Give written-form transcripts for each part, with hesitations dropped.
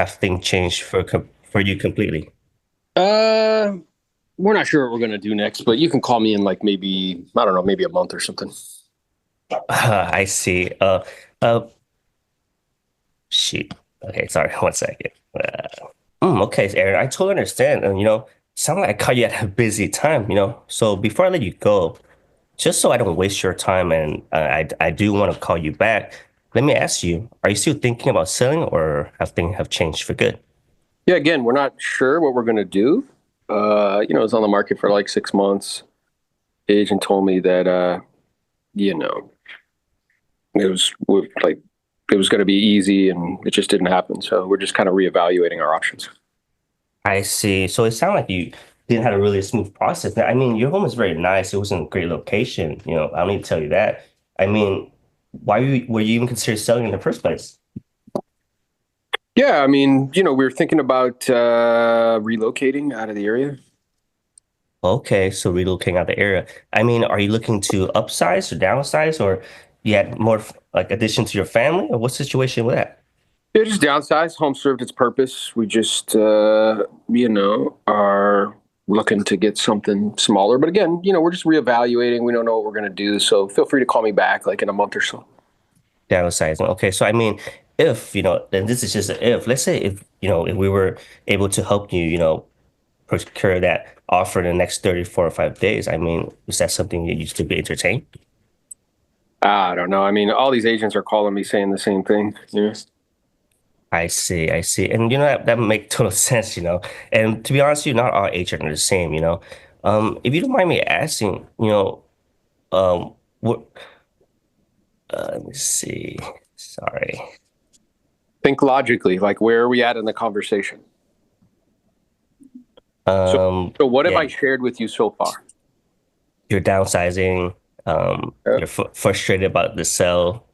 have things changed for you completely? Uh, we're not sure what we're gonna do next, but you can call me in like maybe I don't know, maybe a month or something. I see. Uh, Shoot. Okay, sorry. One second. Okay, so Aaron, I totally understand. And sound like I caught you at a busy time. So before I let you go, just so I don't waste your time, and I do want to call you back. Let me ask you: are you still thinking about selling, or have things have changed for good? Yeah, again, we're not sure what we're gonna do. It was on the market for like 6 months. The agent told me that you know, like it was gonna be easy and it just didn't happen. So we're just kind of reevaluating our options. I see. So it sounded like you didn't have a really smooth process. I mean, your home is very nice. It was in a great location. I don't need to tell you that. I mean, were you even considered selling in the first place? Yeah, I mean, we were thinking about relocating out of the area. Okay, so relocating out the area. I mean, are you looking to upsize or downsize, or you had more like addition to your family, or what situation with that? Yeah, just downsized. Home served its purpose. We just, are looking to get something smaller. But again, we're just reevaluating. We don't know what we're going to do. So feel free to call me back like in a month or so. Downsizing. Okay, so I mean, if then this is just an if. Let's say if we were able to help you, procure that offer in the next 30, 4 or 5 days. I mean, is that something that you still be entertained? I don't know. I mean, all these agents are calling me saying the same thing. I see, I see. And that make total sense. And to be honest with you, not all agents are the same. If you don't mind me asking, what let me see. Sorry. Think logically. Like, where are we at in the conversation? So, so what have Yeah, I shared with you so far? you're downsizing. Uh, You're frustrated about the sell.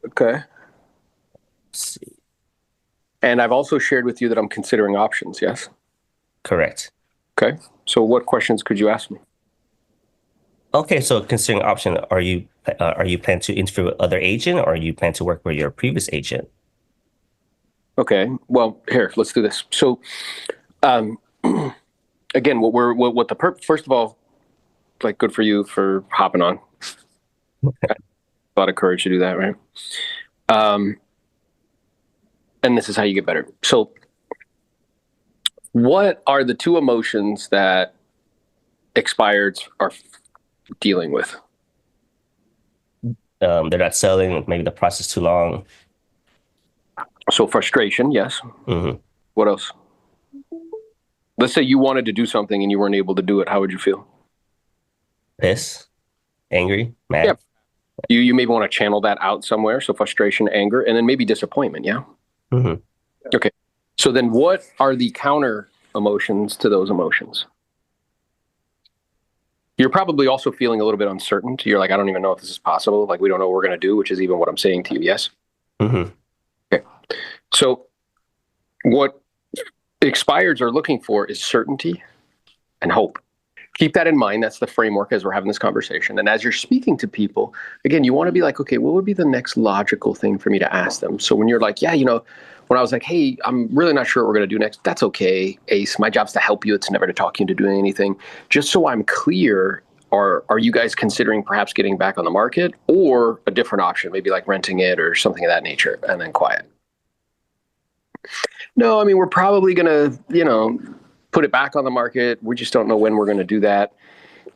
okay. Let's see. And I've also shared with you that I'm considering options. Yes. Correct. Okay. So, what questions could you ask me? Okay, so considering option, are you plan to interview with other agent, or are you plan to work with your previous agent? Okay. Well, here, let's do this. So, um, again, what the first of all, like, good for you for hopping on. A lot of courage to do that, right? Um, and this is how you get better. So, what are the two emotions that expireds are dealing with? They're not selling, maybe the process too long. So, frustration, yes. Hmm. What else? Let's say you wanted to do something and you weren't able to do it. How would you feel? Piss, angry, Yeah. mad. You maybe want to channel that out somewhere. So, frustration, anger, and then maybe disappointment. Yeah. Hmm. Okay. So then what are the counter emotions to those emotions? You're probably also feeling a little bit uncertain. You're like, I don't even know if this is possible. Like, we don't know what we're going to do, which is even what I'm saying to you. Yes. Hmm. Okay. So, what expireds are looking for is certainty and hope. Keep that in mind. That's the framework as we're having this conversation. And as you're speaking to people, again, you want to be like, okay, what would be the next logical thing for me to ask them? So when you're like, yeah, when I was like, hey, I'm really not sure what we're going to do next, that's okay, Ace. My job's to help you. It's never to talk you into doing anything. Just so I'm clear, are you guys considering perhaps getting back on the market or a different option, maybe like renting it or something of that nature? And then quiet. No, I mean, we're probably going to, put it back on the market. We just don't know when we're going to do that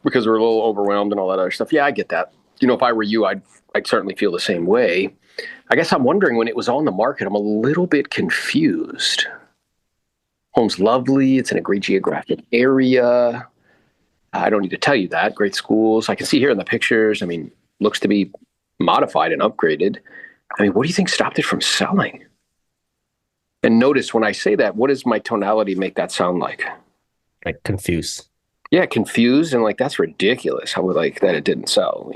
because we're a little overwhelmed and all that other stuff. Yeah, I get that. If I were you, I'd certainly feel the same way. I guess I'm wondering when it was on the market, I'm a little bit confused. Home's lovely. It's in a great geographic area. I don't need to tell you that. Great schools. I can see here in the pictures. I mean, looks to be modified and upgraded. I mean, what do you think stopped it from selling? And notice when I say that, what does my tonality make that sound like? Like confused. Yeah, confused and like that's ridiculous. How like that it didn't sell,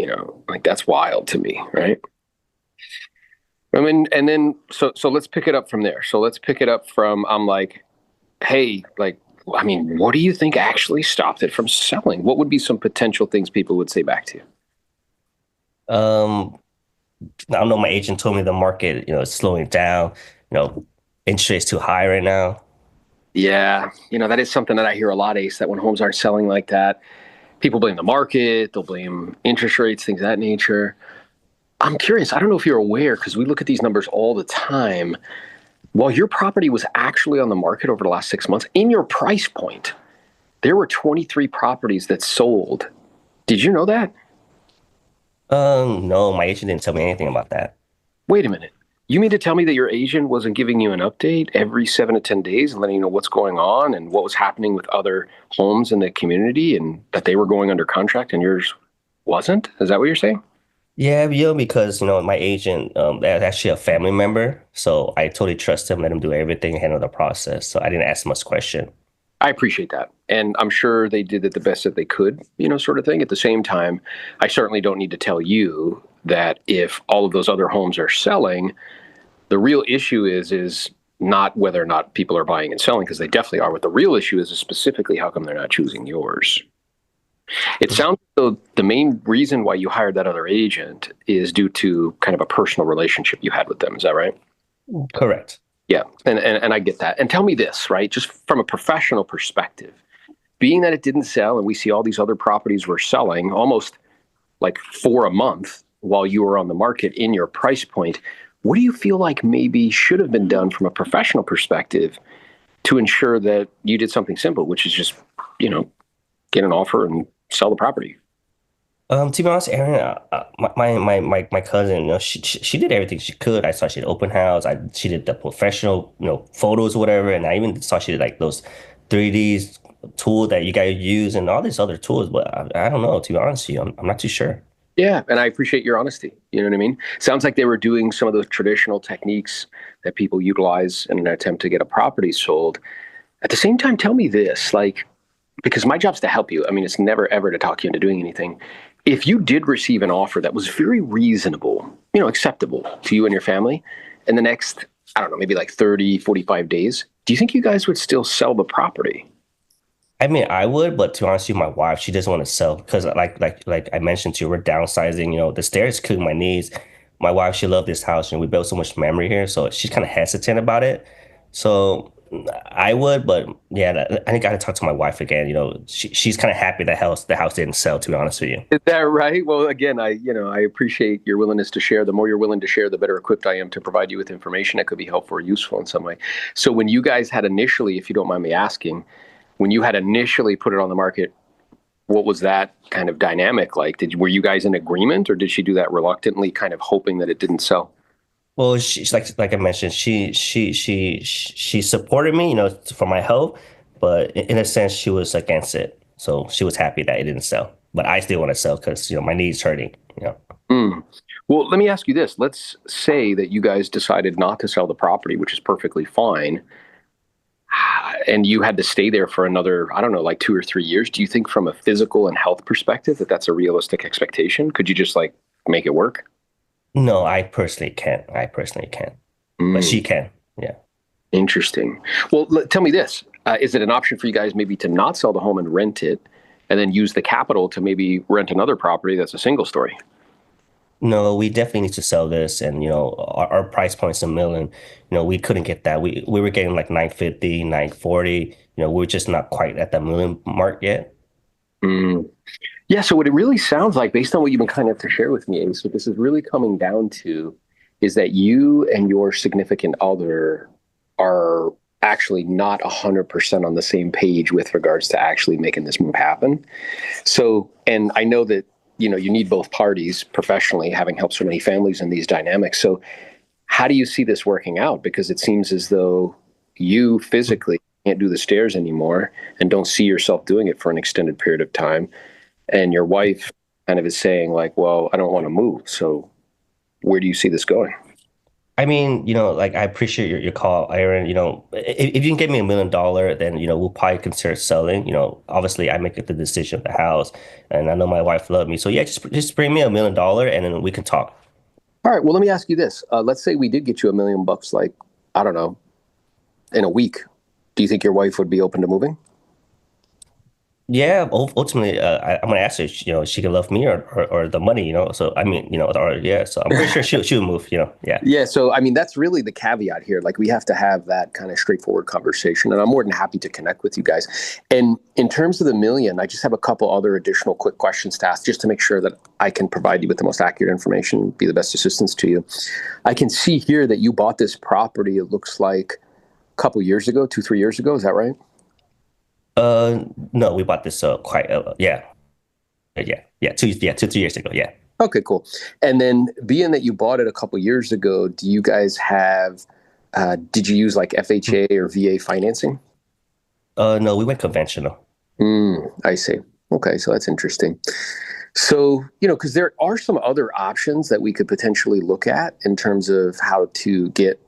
like that's wild to me, right? I mean, and then so let's pick it up from there. So let's pick it up from I'm like, hey, like, I mean, what do you think actually stopped it from selling? What would be some potential things people would say back to you? Um, I don't know. My agent told me the market, is slowing down. You know, interest rates too high right now. Yeah, that is something that I hear a lot, Ace, that when homes aren't selling like that, people blame the market, they'll blame interest rates, things of that nature. I'm curious, I don't know if you're aware, because we look at these numbers all the time. While your property was actually on the market over the last 6 months, in your price point, there were 23 properties that sold. Did you know that? No, my agent didn't tell me anything about that. Wait a minute. You mean to tell me that your agent wasn't giving you an update every 7 to 10 days and letting you know what's going on and what was happening with other homes in the community and that they were going under contract and yours wasn't? Is that what you're saying? Yeah, because my agent, that's actually a family member, so I totally trust him, let him do everything, handle the process. So I didn't ask much question. I appreciate that. And I'm sure they did it the best that they could, sort of thing. At the same time, I certainly don't need to tell you that if all of those other homes are selling, the real issue is not whether or not people are buying and selling, because they definitely are. What the real issue is specifically how come they're not choosing yours. It sounds as though the main reason why you hired that other agent is due to kind of a personal relationship you had with them. Is that right? Correct. Yeah. And I get that. And tell me this, right? Just from a professional perspective, being that it didn't sell and we see all these other properties were selling almost like four a month while you were on the market in your price point, what do you feel like maybe should have been done from a professional perspective to ensure that you did something simple, which is just, you know, get an offer and sell the property? To be honest, Aaron, my cousin, she did everything she could. I saw she did open house. She did the professional, photos, or whatever, and I even saw she did like those 3D tool that you guys use and all these other tools. But I don't know. To be honest with you, I'm not too sure. Yeah, and I appreciate your honesty. You know what I mean? Sounds like they were doing some of those traditional techniques that people utilize in an attempt to get a property sold. At the same time, tell me this, like, because my job's to help you. I mean, it's never ever to talk you into doing anything. If you did receive an offer that was very reasonable, acceptable to you and your family in the next, I don't know, maybe like 30, 45 days, do you think you guys would still sell the property? I mean, I would, but to be honest with you, my wife, she doesn't want to sell because, like I mentioned to you, we're downsizing. The stairs killing my knees. My wife, she loved this house, and we built so much memory here, so she's kind of hesitant about it. So I would, but yeah, I think I got to talk to my wife again. She's kind of happy the house didn't sell. To be honest with you. Is that right? Well, again, I appreciate your willingness to share. The more you're willing to share, the better equipped I am to provide you with information that could be helpful or useful in some way. So when you guys had initially, if you don't mind me asking, when you had initially put it on the market, what was that kind of dynamic like? Were you guys in agreement, or did she do that reluctantly, kind of hoping that it didn't sell? Well, she's like I mentioned, she supported me, for my health, but in a sense, she was against it. So she was happy that it didn't sell, but I still want to sell because my knees hurting. Mm. Well, let me ask you this. Let's say that you guys decided not to sell the property, which is perfectly fine, and you had to stay there for another, I don't know, like 2 or 3 years. Do you think, from a physical and health perspective, that that's a realistic expectation? Could you just like make it work? No, I personally can't. I personally can't, but Mm. she can. Yeah. Interesting. Well, tell me this. Is it an option for you guys maybe to not sell the home and rent it and then use the capital to maybe rent another property that's a single story? No, we definitely need to sell this, and our price point's a million. We couldn't get that. We were getting like 950, 940. We're just not quite at the million mark yet. Mm. Yeah. So, what it really sounds like, based on what you've been kind of to share with me, Ace, what this is really coming down to is that you and your significant other are actually not 100% on the same page with regards to actually making this move happen. So, and I know that, you need both parties professionally, having helped so many families in these dynamics. So, how do you see this working out? Because it seems as though you physically can't do the stairs anymore and don't see yourself doing it for an extended period of time. And your wife kind of is saying, like, well, I don't want to move. So, where do you see this going? I mean, like I appreciate your call, Aaron. If you can get me $1 million, then we'll probably consider selling. Obviously I make the decision of the house, and I know my wife loved me. So yeah, just bring me $1 million, and then we can talk. All right. Well, let me ask you this. Let's say we did get you $1 million, like, I don't know, in a week. Do you think your wife would be open to moving? Yeah, ultimately, I'm gonna ask her, she can love me or the money, So I mean, or yeah, so I'm pretty sure she'll move, yeah. Yeah, so I mean that's really the caveat here. Like we have to have that kind of straightforward conversation, and I'm more than happy to connect with you guys. And in terms of the million, I just have a couple other additional quick questions to ask, just to make sure that I can provide you with the most accurate information, be the best assistance to you. I can see here that you bought this property. It looks like a couple years ago, 2, 3 years ago. Is that right? No, we bought this quite yeah, yeah, 2 3 years ago, yeah. Okay, cool. And then, being that you bought it a couple years ago, do you guys have? Did you use like FHA or VA financing? No, we went conventional. I see. Okay, so that's interesting. So, because there are some other options that we could potentially look at in terms of how to get,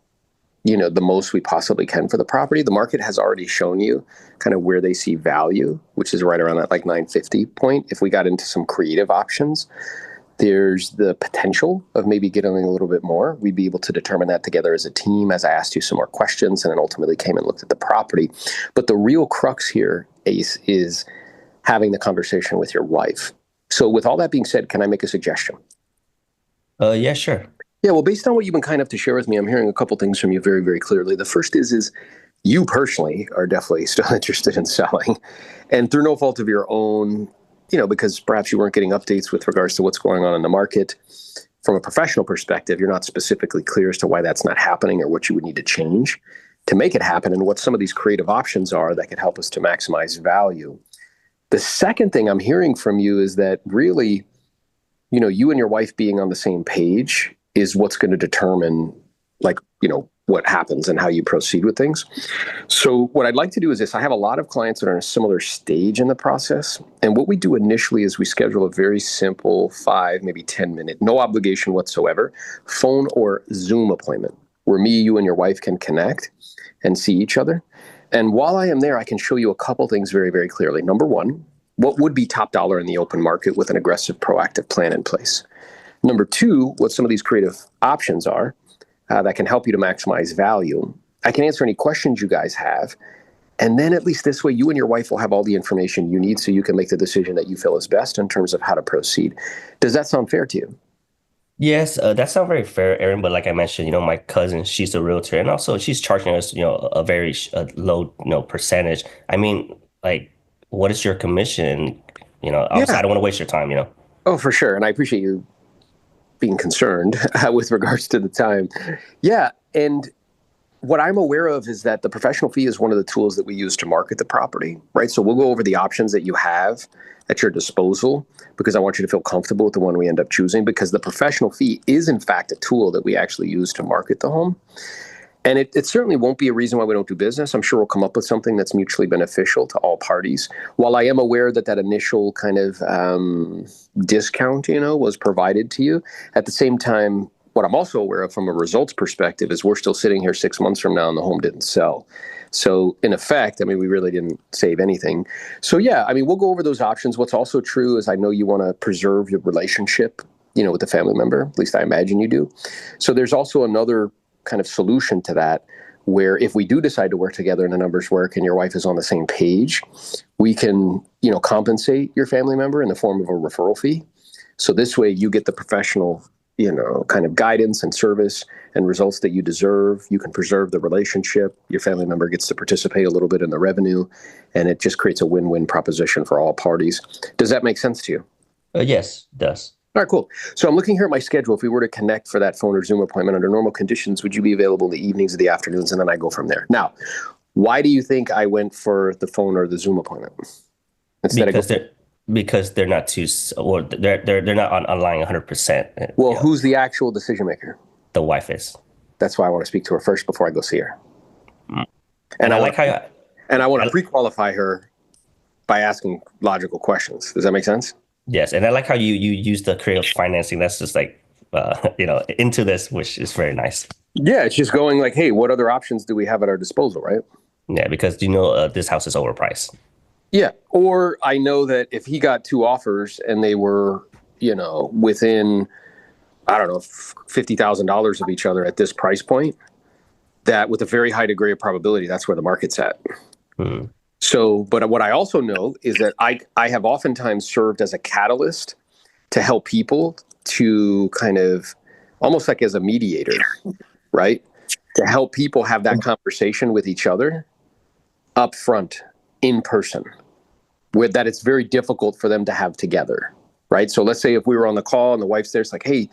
the most we possibly can for the property. The market has already shown you kind of where they see value, which is right around that like 950 point. If we got into some creative options, there's the potential of maybe getting a little bit more. We'd be able to determine that together as a team as I asked you some more questions and then ultimately came and looked at the property. But the real crux here, Ace, is having the conversation with your wife. So, with all that being said, can I make a suggestion? Yeah, sure. Yeah, well, based on what you've been kind enough to share with me, I'm hearing a couple things from you very, very clearly. The first is you personally are definitely still interested in selling, and through no fault of your own, because perhaps you weren't getting updates with regards to what's going on in the market. From a professional perspective, you're not specifically clear as to why that's not happening or what you would need to change to make it happen and what some of these creative options are that could help us to maximize value. The second thing I'm hearing from you is that really, you and your wife being on the same page is what's going to determine, like, what happens and how you proceed with things. So what I'd like to do is this. I have a lot of clients that are in a similar stage in the process. And what we do initially is we schedule a very simple 5, maybe 10 minute, no obligation whatsoever, phone or Zoom appointment where me, you, and your wife can connect and see each other. And while I am there, I can show you a couple things very, very clearly. Number one, what would be top dollar in the open market with an aggressive, proactive plan in place. Number two, what some of these creative options are that can help you to maximize value. I can answer any questions you guys have. And then at least this way, you and your wife will have all the information you need so you can make the decision that you feel is best in terms of how to proceed. Does that sound fair to you? Yes, that's not very fair, Aaron. But like I mentioned, my cousin, she's a realtor, and also she's charging us, a very low, percentage. I mean, like, what is your commission? Obviously, I Yeah. don't want to waste your time. Oh, for sure. And I appreciate you being concerned with regards to the time. Yeah. And what I'm aware of is that the professional fee is one of the tools that we use to market the property, right? So we'll go over the options that you have at your disposal because I want you to feel comfortable with the one we end up choosing because the professional fee is in fact a tool that we actually use to market the home. And it certainly won't be a reason why we don't do business. I'm sure we'll come up with something that's mutually beneficial to all parties. While I am aware that that initial kind of discount, was provided to you, at the same time, what I'm also aware of from a results perspective is we're still sitting here 6 months from now and the home didn't sell. So in effect, I mean, we really didn't save anything. So yeah, I mean, we'll go over those options. What's also true is I know you want to preserve your relationship, with the family member. At least I imagine you do. So there's also another kind of solution to that where if we do decide to work together and the numbers work and your wife is on the same page, we can, compensate your family member in the form of a referral fee. So this way you get the professional, kind of guidance and service and results that you deserve. You can preserve the relationship. Your family member gets to participate a little bit in the revenue, and it just creates a win-win proposition for all parties. Does that make sense to you? Yes, it does. All right, cool. So I'm looking here at my schedule. If we were to connect for that phone or Zoom appointment under normal conditions, would you be available in the evenings or the afternoons? And then I go from there. Now, why do you think I went for the phone or the Zoom appointment instead of Because going? they're not too, or they're not online 100%. Well, who's the actual decision maker? The wife is. That's why I want to speak to her first before I go see her. Mm. And And I I want like how and I want to I, pre-qualify her by asking logical questions. Does that make sense? yes, and I like how you use the creative financing. That's just like into this, which is very nice. Yeah, it's just going like, hey, what other options do we have at our disposal, right? Yeah, because this house is overpriced. Yeah. Or I know that if he got two offers and they were, within, I don't know, $50,000 of each other at this price point, that with a very high degree of probability, that's where the market's at. Hmm. So, but what I also know is that I have oftentimes served as a catalyst to help people to kind of almost like as a mediator, right? To help people have that conversation with each other up front in person, with that it's very difficult for them to have together, right? So let's say if we were on the call and the wife's there, it's like, hey,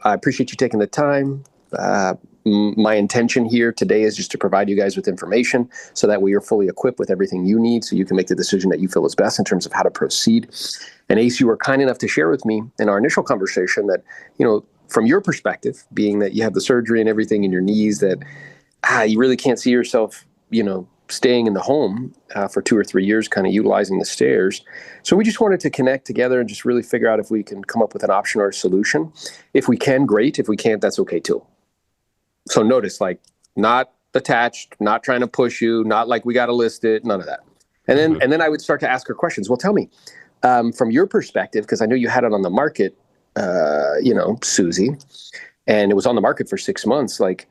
I appreciate you taking the time. My intention here today is just to provide you guys with information so that way you're fully equipped with everything you need so you can make the decision that you feel is best in terms of how to proceed. And Ace, you were kind enough to share with me in our initial conversation that, from your perspective, being that you have the surgery and everything in your knees, that you really can't see yourself, staying in the home for 2 or 3 years, kind of utilizing the stairs. So we just wanted to connect together and just really figure out if we can come up with an option or a solution. If we can, great. If we can't, that's okay too. So notice, like, not attached, not trying to push you, not like we got to list it, none of that. And then I would start to ask her questions. Well, tell me, from your perspective, because I know you had it on the market, Susie, and it was on the market for 6 months. Like,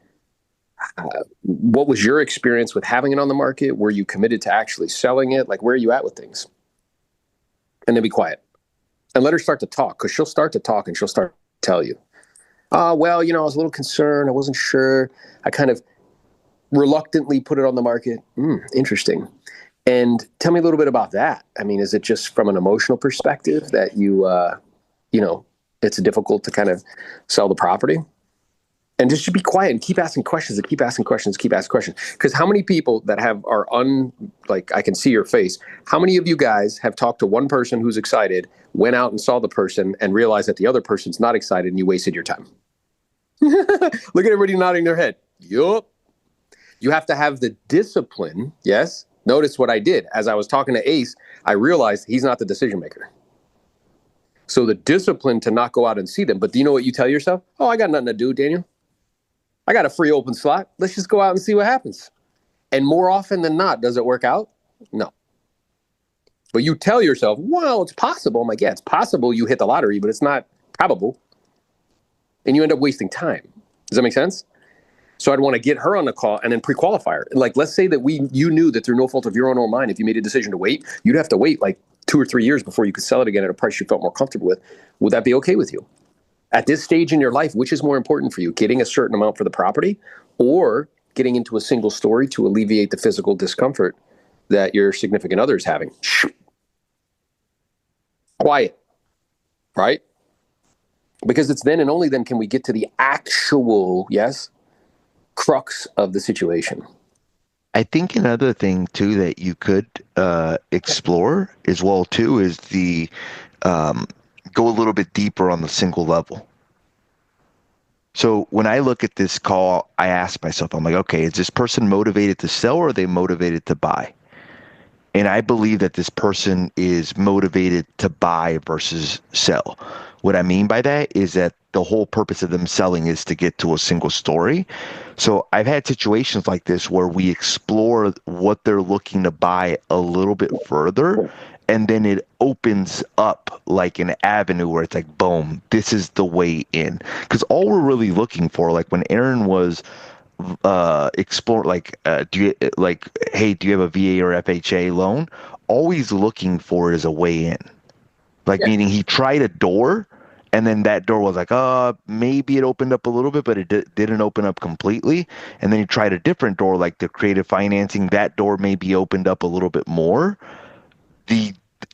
what was your experience with having it on the market? Were you committed to actually selling it? Like, where are you at with things? And then be quiet and let her start to talk, because she'll start to talk and she'll start to tell you, well, I was a little concerned. I wasn't sure. I kind of reluctantly put it on the market. Interesting. And tell me a little bit about that. I mean, is it just from an emotional perspective that it's difficult to kind of sell the property? And just be quiet and keep asking questions and keep asking questions, keep asking questions. Because how many people that I can see your face. How many of you guys have talked to one person who's excited, went out and saw the person and realized that the other person's not excited and you wasted your time? Look at everybody nodding their head. Yup. You have to have the discipline. Yes. Notice what I did. As I was talking to Ace, I realized he's not the decision maker. So the discipline to not go out and see them. But do you know what you tell yourself? Oh, I got nothing to do, Daniel. I got a free open slot. Let's just go out and see what happens. And more often than not, does it work out? No. But you tell yourself, well, it's possible. I'm like, yeah, it's possible you hit the lottery, but it's not probable. And you end up wasting time. Does that make sense? So I'd want to get her on the call and then pre-qualify her. Like, let's say that you knew that through no fault of your own or mine, if you made a decision to wait, you'd have to wait like 2 or 3 years before you could sell it again at a price you felt more comfortable with. Would that be okay with you? At this stage in your life, which is more important for you, getting a certain amount for the property or getting into a single story to alleviate the physical discomfort that your significant other is having? Quiet, right? Because it's then and only then can we get to the actual, crux of the situation. I think another thing too that you could explore as well too is the go a little bit deeper on the single level. So when I look at this call, I ask myself, I'm like, okay, is this person motivated to sell or are they motivated to buy? And I believe that this person is motivated to buy versus sell. What I mean by that is that the whole purpose of them selling is to get to a single story. So I've had situations like this where we explore what they're looking to buy a little bit further, and then it opens up like an avenue where it's like, boom, this is the way in. Because all we're really looking for, like when Aaron was explore, like, hey, do you have a VA or FHA loan? Always looking for is a way in. Like, meaning he tried a door and then that door was like, maybe it opened up a little bit, but it didn't open up completely. And then he tried a different door, like the creative financing. That door maybe opened up a little bit more.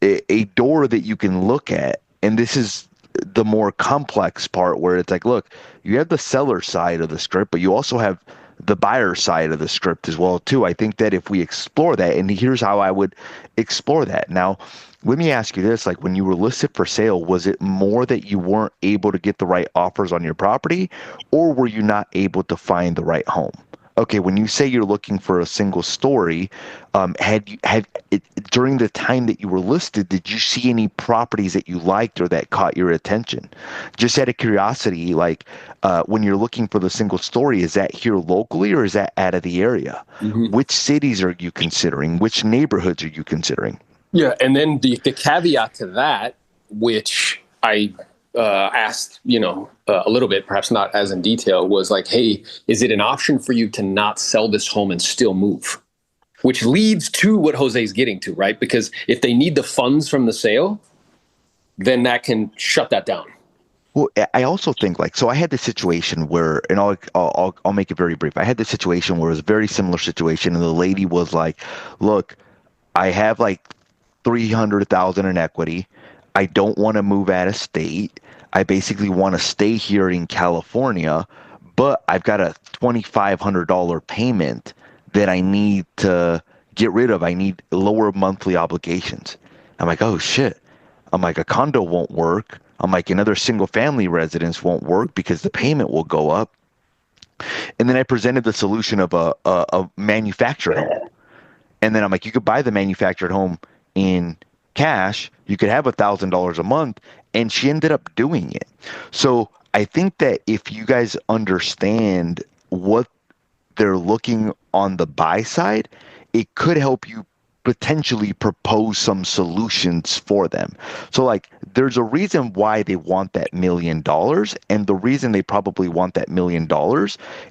A door that you can look at, and this is the more complex part where it's like, look, you have the seller side of the script, but you also have the buyer side of the script as well too. I think that if we explore that, and here's how I would explore that. Now, let me ask you this, like when you were listed for sale, was it more that you weren't able to get the right offers on your property, or were you not able to find the right home? Okay, when you say you're looking for a single story, during the time that you were listed, did you see any properties that you liked or that caught your attention? Just out of curiosity, like when you're looking for the single story, is that here locally or is that out of the area? Mm-hmm. Which cities are you considering? Which neighborhoods are you considering? Yeah, and then the caveat to that, which I asked, a little bit, perhaps not as in detail, was like, hey, is it an option for you to not sell this home and still move? which leads to what Jose's getting to, right? Because if they need the funds from the sale, then that can shut that down. Well, I also think like, so I had this situation where, and I'll make it very brief. I had this situation where it was a very similar situation, and the lady was like, "Look, I have like 300,000 in equity. I don't want to move out of state. I basically want to stay here in California, but I've got a $2,500 payment that I need to get rid of. I need lower monthly obligations." I'm like, "Oh shit." I'm like, "A condo won't work." I'm like, "Another single family residence won't work because the payment will go up." And then I presented the solution of a manufactured home. And then I'm like, "You could buy the manufactured home in cash. You could have $1,000 a month." And she ended up doing it. So I think that if you guys understand what they're looking on the buy side, it could help you potentially propose some solutions for them. So like there's a reason why they want that $1 million, and the reason they probably want that $1 million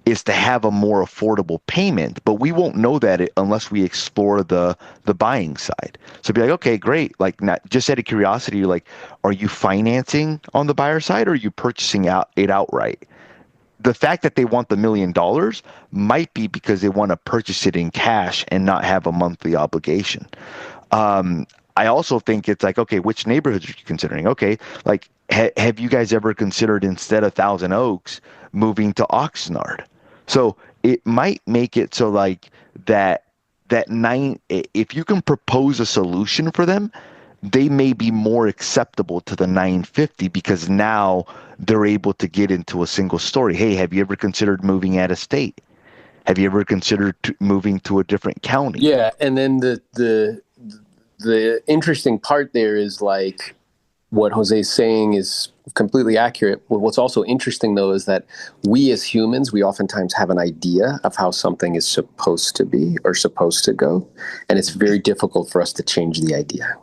is to have a more affordable payment, but we won't know that unless we explore the buying side. So be like, "Okay, great." Like, not just out of curiosity, like, are you financing on the buyer side, or are you purchasing it outright? The fact that they want the $1 million might be because they want to purchase it in cash and not have a monthly obligation. I also think it's like, okay, which neighborhoods are you considering? Okay, like, have you guys ever considered, instead of Thousand Oaks, moving to Oxnard? So it might make it so like that if you can propose a solution for them, they may be more acceptable to the 950 because now they're able to get into a single story. Hey, have you ever considered moving out of state? Have you ever considered moving to a different county? Yeah, and then the interesting part there is like what Jose's saying is completely accurate. What's also interesting though is that we as humans, we oftentimes have an idea of how something is supposed to be or supposed to go, and it's very difficult for us to change the idea.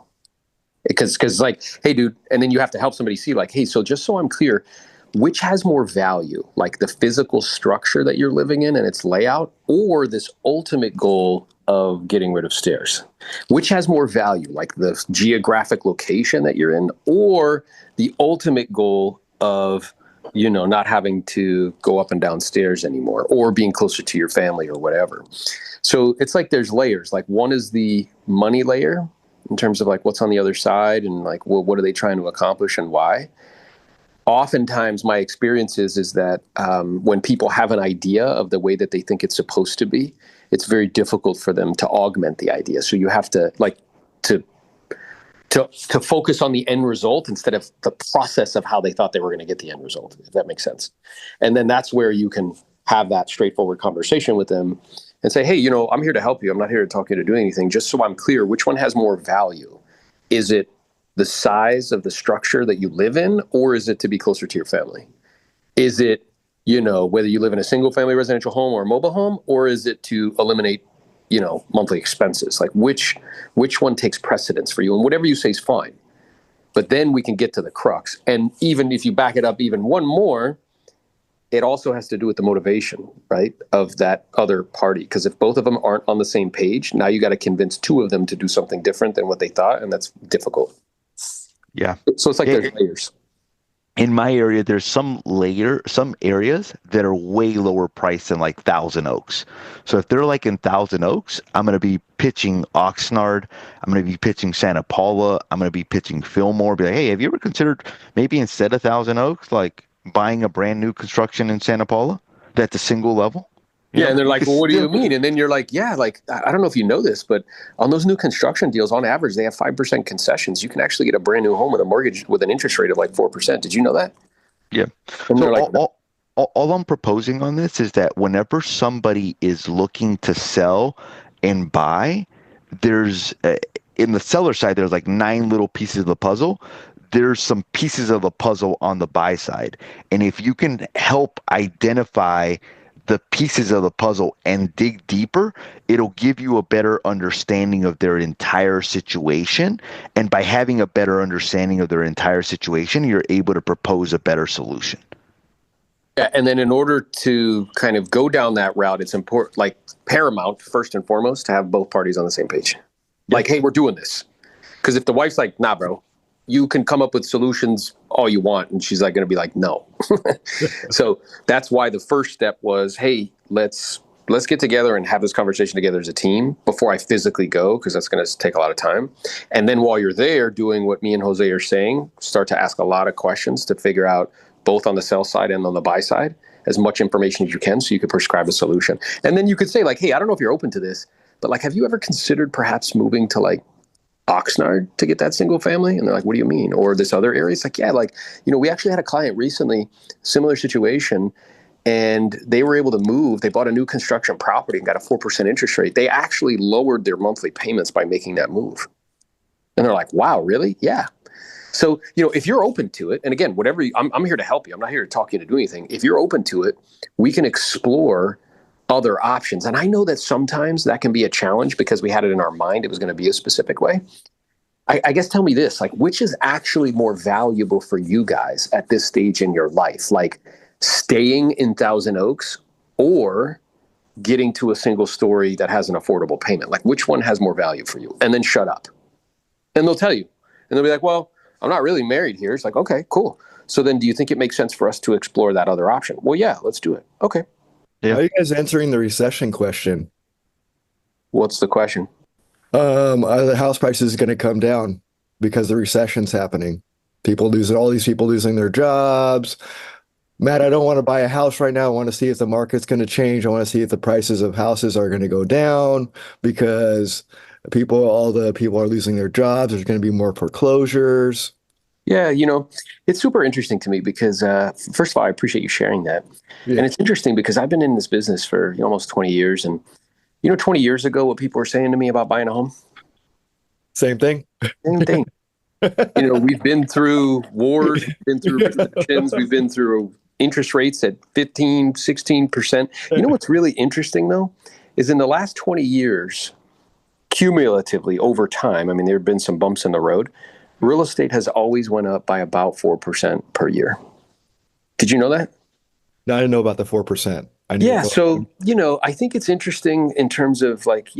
Because like, hey dude, and then you have to help somebody see like, hey, so just so I'm clear, which has more value, like the physical structure that you're living in and its layout, or this ultimate goal of getting rid of stairs? Which has more value, like the geographic location that you're in, or the ultimate goal of, not having to go up and down stairs anymore, or being closer to your family or whatever? So it's like there's layers. Like one is the money layer in terms of like what's on the other side and like, well, what are they trying to accomplish and why? Oftentimes my experience is that when people have an idea of the way that they think it's supposed to be, it's very difficult for them to augment the idea. So you have to like to focus on the end result instead of the process of how they thought they were going to get the end result, if that makes sense. And then that's where you can have that straightforward conversation with them and say, hey, I'm here to help you. I'm not here to talk you to do anything. Just so I'm clear, which one has more value? Is it the size of the structure that you live in, or is it to be closer to your family? Is it, whether you live in a single family residential home or a mobile home, or is it to eliminate, monthly expenses? Like which one takes precedence for you? And whatever you say is fine. But then we can get to the crux. And even if you back it up even one more, it also has to do with the motivation, right, of that other party. Because if both of them aren't on the same page, now you got to convince two of them to do something different than what they thought, and that's difficult. Yeah. So it's like there's layers. In my area, there's some areas that are way lower priced than like Thousand Oaks. So if they're like in Thousand Oaks, I'm going to be pitching Oxnard. I'm going to be pitching Santa Paula. I'm going to be pitching Fillmore. Be like, hey, have you ever considered maybe instead of Thousand Oaks, like buying a brand new construction in Santa Paula that's a single level? Yeah, and they're like, well, what do you mean? And then you're like, yeah, like, I don't know if you know this, but on those new construction deals, on average, they have 5% concessions. You can actually get a brand new home with a mortgage with an interest rate of like 4%. Did you know that? Yeah. And So like, all I'm proposing on this is that whenever somebody is looking to sell and buy, there's in the seller side, there's like 9 little pieces of the puzzle. There's some pieces of the puzzle on the buy side. And if you can help identify the pieces of the puzzle and dig deeper, it'll give you a better understanding of their entire situation. And by having a better understanding of their entire situation, you're able to propose a better solution. Yeah, and then in order to kind of go down that route, it's important, like paramount, first and foremost, to have both parties on the same page. Like, hey, we're doing this. Because if the wife's like, nah, bro, you can come up with solutions all you want, and she's like going to be like, no. So that's why the first step was, hey, let's get together and have this conversation together as a team before I physically go, because that's going to take a lot of time. And then while you're there doing what me and Jose are saying, start to ask a lot of questions to figure out, both on the sell side and on the buy side, as much information as you can so you could prescribe a solution. And then you could say like, hey, I don't know if you're open to this, but like, have you ever considered perhaps moving to like Oxnard to get that single family? And they're like, what do you mean? Or this other area? It's like, yeah, like, we actually had a client recently, similar situation, and they were able to move. They bought a new construction property and got a 4% interest rate. They actually lowered their monthly payments by making that move. And they're like, wow, really? Yeah. So, if you're open to it, and again, whatever, I'm here to help you. I'm not here to talk you into doing anything. If you're open to it, we can explore other options. And I know that sometimes that can be a challenge because we had it in our mind it was going to be a specific way. I guess tell me this, like, which is actually more valuable for you guys at this stage in your life? Like staying in Thousand Oaks or getting to a single story that has an affordable payment? Like, which one has more value for you? And then shut up. And they'll tell you. And they'll be like, well, I'm not really married here. It's like, okay, cool. So then do you think it makes sense for us to explore that other option? Well, yeah, let's do it. Okay. Yeah. How are you guys answering the recession question? What's the question? Are the house prices going to come down because the recession's happening? All these people losing their jobs. Matt, I don't want to buy a house right now. I want to see if the market's going to change. I want to see if the prices of houses are going to go down because all the people are losing their jobs. There's going to be more foreclosures. Yeah, it's super interesting to me because, first of all, I appreciate you sharing that. Yeah. And it's interesting because I've been in this business for almost 20 years. And, 20 years ago, what people were saying to me about buying a home? Same thing. Same thing. We've been through wars, we've been through recessions, we've been through interest rates at 15, 16%. What's really interesting, though, is in the last 20 years, cumulatively over time, I mean, there have been some bumps in the road, real estate has always went up by about 4% per year. Did you know that? No, I didn't know about the 4%. Yeah. So, I think it's interesting in terms of like,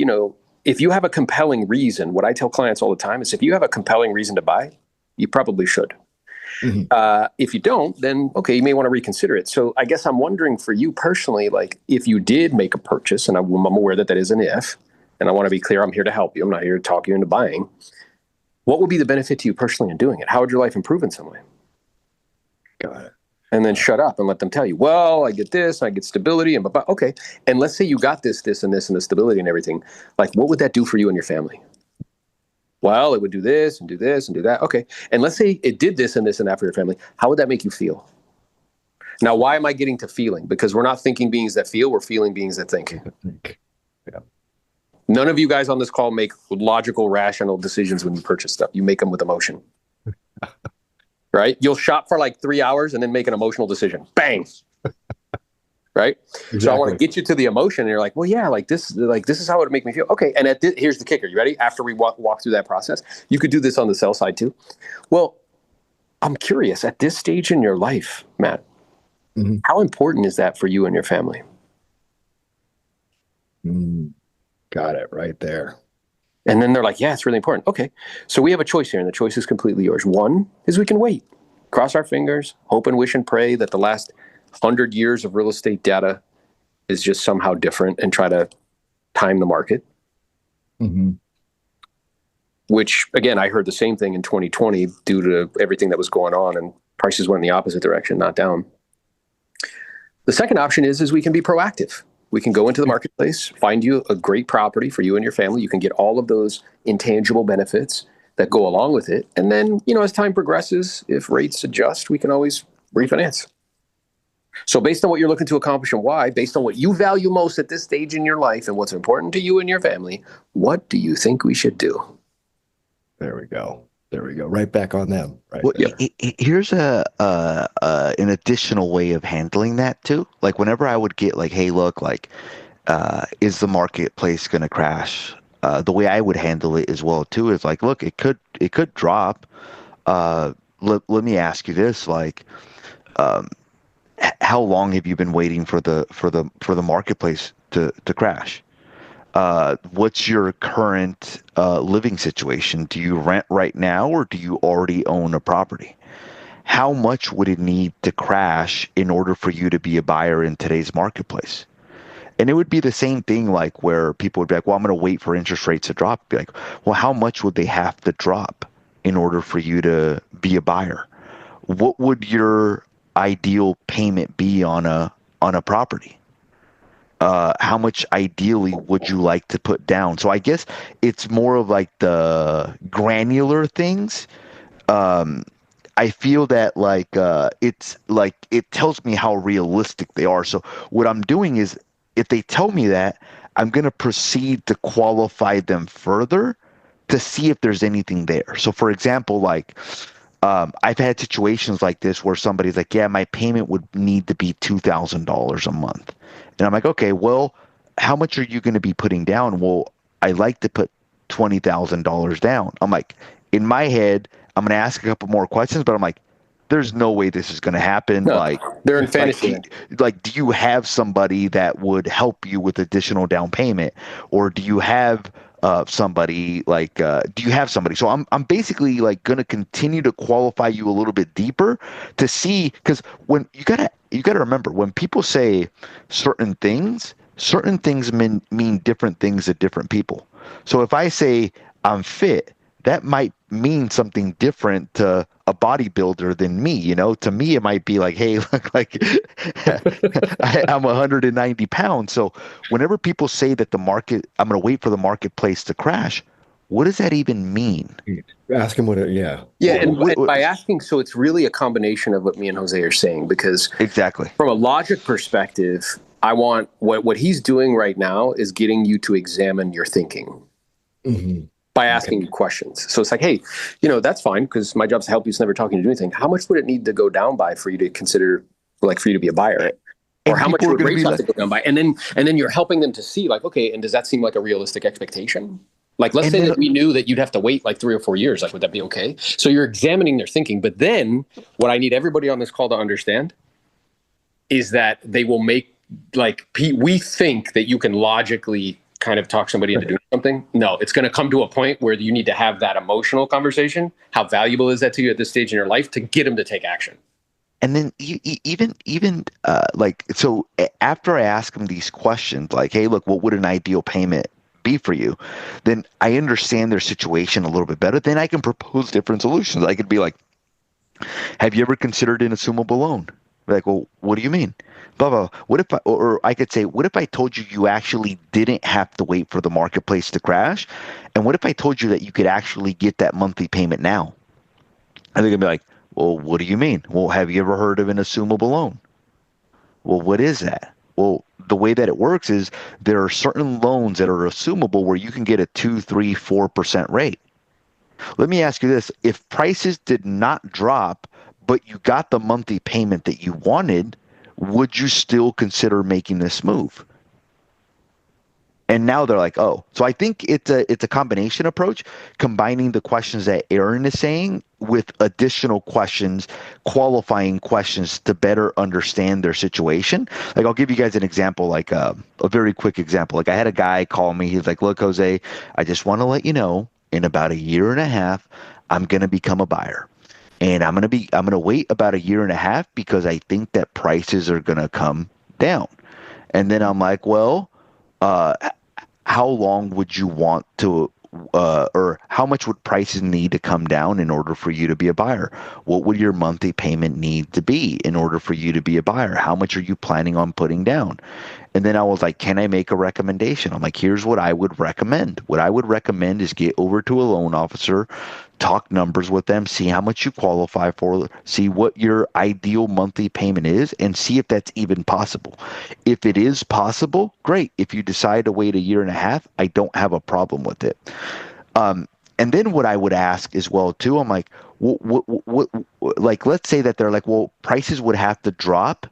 if you have a compelling reason, what I tell clients all the time is if you have a compelling reason to buy, you probably should. Mm-hmm. If you don't, then, okay, you may want to reconsider it. So I guess I'm wondering for you personally, like if you did make a purchase, and I'm aware that is an if, and I want to be clear, I'm here to help you. I'm not here to talk you into buying. What would be the benefit to you personally in doing it? How would your life improve in some way? Got it. And then shut up and let them tell you, well, I get this, I get stability, and okay. And let's say you got this, and this, and the stability and everything. Like, what would that do for you and your family? Well, it would do this and do this and do that. Okay. And let's say it did this and this and that for your family. How would that make you feel? Now, why am I getting to feeling? Because we're not thinking beings that feel, we're feeling beings that think. Yeah. None of you guys on this call make logical, rational decisions when you purchase stuff. You make them with emotion. Right? You'll shop for like 3 hours and then make an emotional decision. Bang. Right? Exactly. So I want to get you to the emotion. And you're like, well, yeah, this is how it would make me feel. Okay. And here's the kicker. You ready? After we walk through that process, you could do this on the sell side too. Well, I'm curious at this stage in your life, Matt, mm-hmm. How important is that for you and your family? Got it right there. And then they're like, yeah, it's really important. Okay. So we have a choice here, and the choice is completely yours. One is we can wait, cross our fingers, hope and wish and pray that the last 100 years of real estate data is just somehow different and try to time the market. Mm-hmm. Which, again, I heard the same thing in 2020 due to everything that was going on, and prices went in the opposite direction, not down. The second option is we can be proactive. We can go into the marketplace, find you a great property for you and your family. You can get all of those intangible benefits that go along with it. And then, as time progresses, if rates adjust, we can always refinance. So based on what you're looking to accomplish and why, based on what you value most at this stage in your life and what's important to you and your family, what do you think we should do? There we go. Right back on them. Right. Well, here's an additional way of handling that too. Like whenever I would get like, hey, look, like, is the marketplace going to crash? The way I would handle it as well too is like, look, it could drop. Let me ask you this, like, how long have you been waiting for the marketplace to crash? What's your current living situation? Do you rent right now, or do you already own a property? How much would it need to crash in order for you to be a buyer in today's marketplace? And it would be the same thing, like where people would be like, well, I'm going to wait for interest rates to drop. Be like, well, how much would they have to drop in order for you to be a buyer? What would your ideal payment be on a property? How much ideally would you like to put down? So I guess it's more of like the granular things. I feel that it's like it tells me how realistic they are. So what I'm doing is, if they tell me that, I'm going to proceed to qualify them further to see if there's anything there. So for example, I've had situations like this where somebody's like, yeah, my payment would need to be $2,000 a month. And I'm like, okay, well, how much are you going to be putting down? Well, I like to put $20,000 down. I'm like, in my head, I'm going to ask a couple more questions, but I'm like, there's no way this is going to happen. No, they're in fantasy. Do you have somebody that would help you with additional down payment, or do you have somebody do you have somebody? So I'm basically like going to continue to qualify you a little bit deeper to see, because when you gotta remember, when people say certain things mean different things to different people. So if I say I'm fit, that might mean something different to a bodybuilder than me. You know, to me, it might be like, hey, look, like I'm 190 pounds. So whenever people say that I'm going to wait for the marketplace to crash, what does that even mean? Ask him yeah. Yeah, and by asking, so it's really a combination of what me and Jose are saying, because Exactly. from a logic perspective, I want what he's doing right now is getting you to examine your thinking. Mm-hmm. By asking you questions. So it's like, hey, that's fine, because my job's to help you. It's never talking to do anything. How much would it need to go down by for you to consider, like, for you to be a buyer? Or how much would rates have to go down by? And then you're helping them to see, like, okay, and does that seem like a realistic expectation? Like, let's say that we knew that you'd have to wait like 3 or 4 years. Like, would that be okay? So you're examining their thinking. But then what I need everybody on this call to understand is that they will make, like, we think that you can logically kind of talk somebody into doing something. No, it's going to come to a point where you need to have that emotional conversation. How valuable is that to you at this stage in your life to get them to take action? And then so after I ask them these questions, like, hey, look, what would an ideal payment be for you? Then I understand their situation a little bit better. Then I can propose different solutions. I could be like, have you ever considered an assumable loan? Like, well, what do you mean? Blah, blah. What if I could say, what if I told you you actually didn't have to wait for the marketplace to crash? And what if I told you that you could actually get that monthly payment now? And they're going to be like, well, what do you mean? Well, have you ever heard of an assumable loan? Well, what is that? Well, the way that it works is there are certain loans that are assumable where you can get a 2, 3, 4% rate. Let me ask you this. If prices did not drop, but you got the monthly payment that you wanted, would you still consider making this move? And now they're like, oh. So I think it's a combination approach, combining the questions that Aaron is saying with additional questions, qualifying questions to better understand their situation. Like, I'll give you guys an example, like a very quick example. Like, I had a guy call me. He's like, look, Jose, I just want to let you know, in about 1.5 years, I'm going to become a buyer. And I'm going to wait about 1.5 years because I think that prices are going to come down. And then I'm like, well, how long would you want to, or how much would prices need to come down in order for you to be a buyer? What would your monthly payment need to be in order for you to be a buyer? How much are you planning on putting down? And then I was like, can I make a recommendation? I'm like, here's what I would recommend. What I would recommend is get over to a loan officer, talk numbers with them, see how much you qualify for, see what your ideal monthly payment is, and see if that's even possible. If it is possible, great. If you decide to wait 1.5 years, I don't have a problem with it. And then what I would ask as well too, I'm like, what, like, let's say that they're like, well, prices would have to drop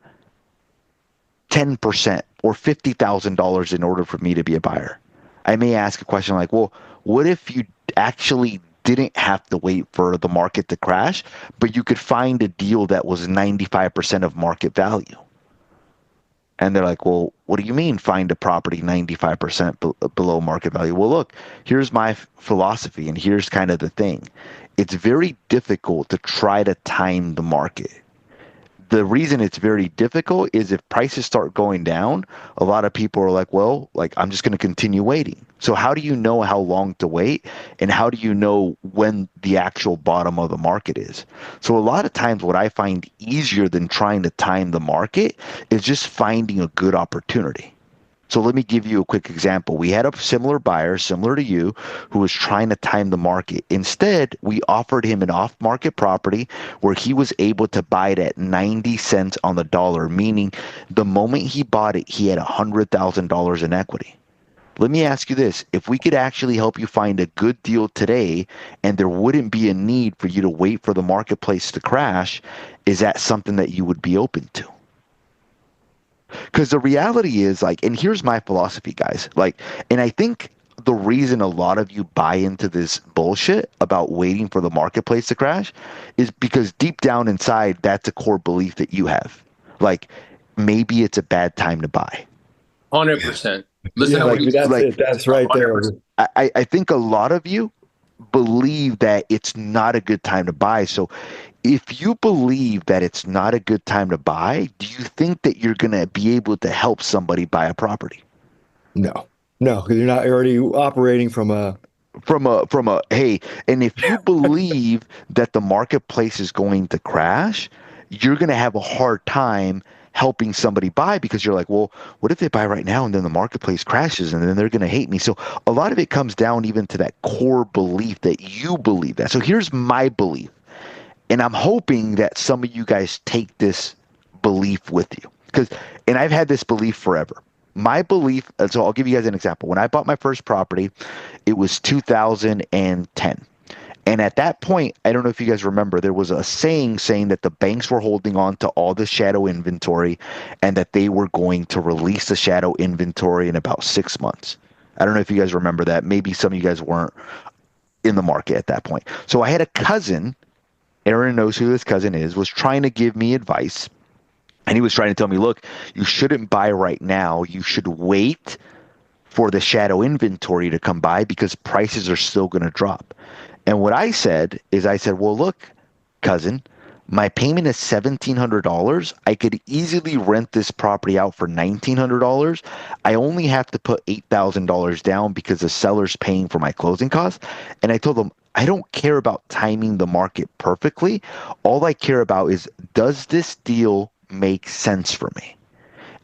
10% or $50,000 in order for me to be a buyer. I may ask a question like, well, what if you actually didn't have to wait for the market to crash, but you could find a deal that was 95% of market value. And they're like, well, what do you mean find a property 95% below market value? Well, look, here's my philosophy, and here's kind of the thing. It's very difficult to try to time the market. The reason it's very difficult is if prices start going down, a lot of people are like, well, like I'm just going to continue waiting. So how do you know how long to wait? And how do you know when the actual bottom of the market is? So a lot of times what I find easier than trying to time the market is just finding a good opportunity. So let me give you a quick example. We had a similar buyer, similar to you, who was trying to time the market. Instead, we offered him an off-market property where he was able to buy it at 90 cents on the dollar, meaning the moment he bought it, he had $100,000 in equity. Let me ask you this. If we could actually help you find a good deal today and there wouldn't be a need for you to wait for the marketplace to crash, is that something that you would be open to? Because the reality is, like, and here's my philosophy, guys, like, and I think the reason a lot of you buy into this bullshit about waiting for the marketplace to crash is because deep down inside, that's a core belief that you have. Like, maybe it's a bad time to buy. 100%. Listen, Yeah, to what like that's it. That's right there. 100%. I think a lot of you believe that it's not a good time to buy. So if you believe that it's not a good time to buy, do you think that you're going to be able to help somebody buy a property? No, no, because you're not already operating from a. Hey, and if you believe that the marketplace is going to crash, you're going to have a hard time helping somebody buy because you're like, well, what if they buy right now and then the marketplace crashes and then they're going to hate me? So a lot of it comes down even to that core belief that you believe that. So here's my belief. And I'm hoping that some of you guys take this belief with you. And I've had this belief forever. My belief, so I'll give you guys an example. When I bought my first property, it was 2010. And at that point, I don't know if you guys remember, there was a saying that the banks were holding on to all the shadow inventory and that they were going to release the shadow inventory in about 6 months. I don't know if you guys remember that. Maybe some of you guys weren't in the market at that point. So I had a cousin, Aaron knows who this cousin is, was trying to give me advice. And he was trying to tell me, look, you shouldn't buy right now. You should wait for the shadow inventory to come by because prices are still going to drop. And what I said is, well, look, cousin, my payment is $1,700. I could easily rent this property out for $1,900. I only have to put $8,000 down because the seller's paying for my closing costs. And I told them, I don't care about timing the market perfectly. All I care about is, does this deal make sense for me?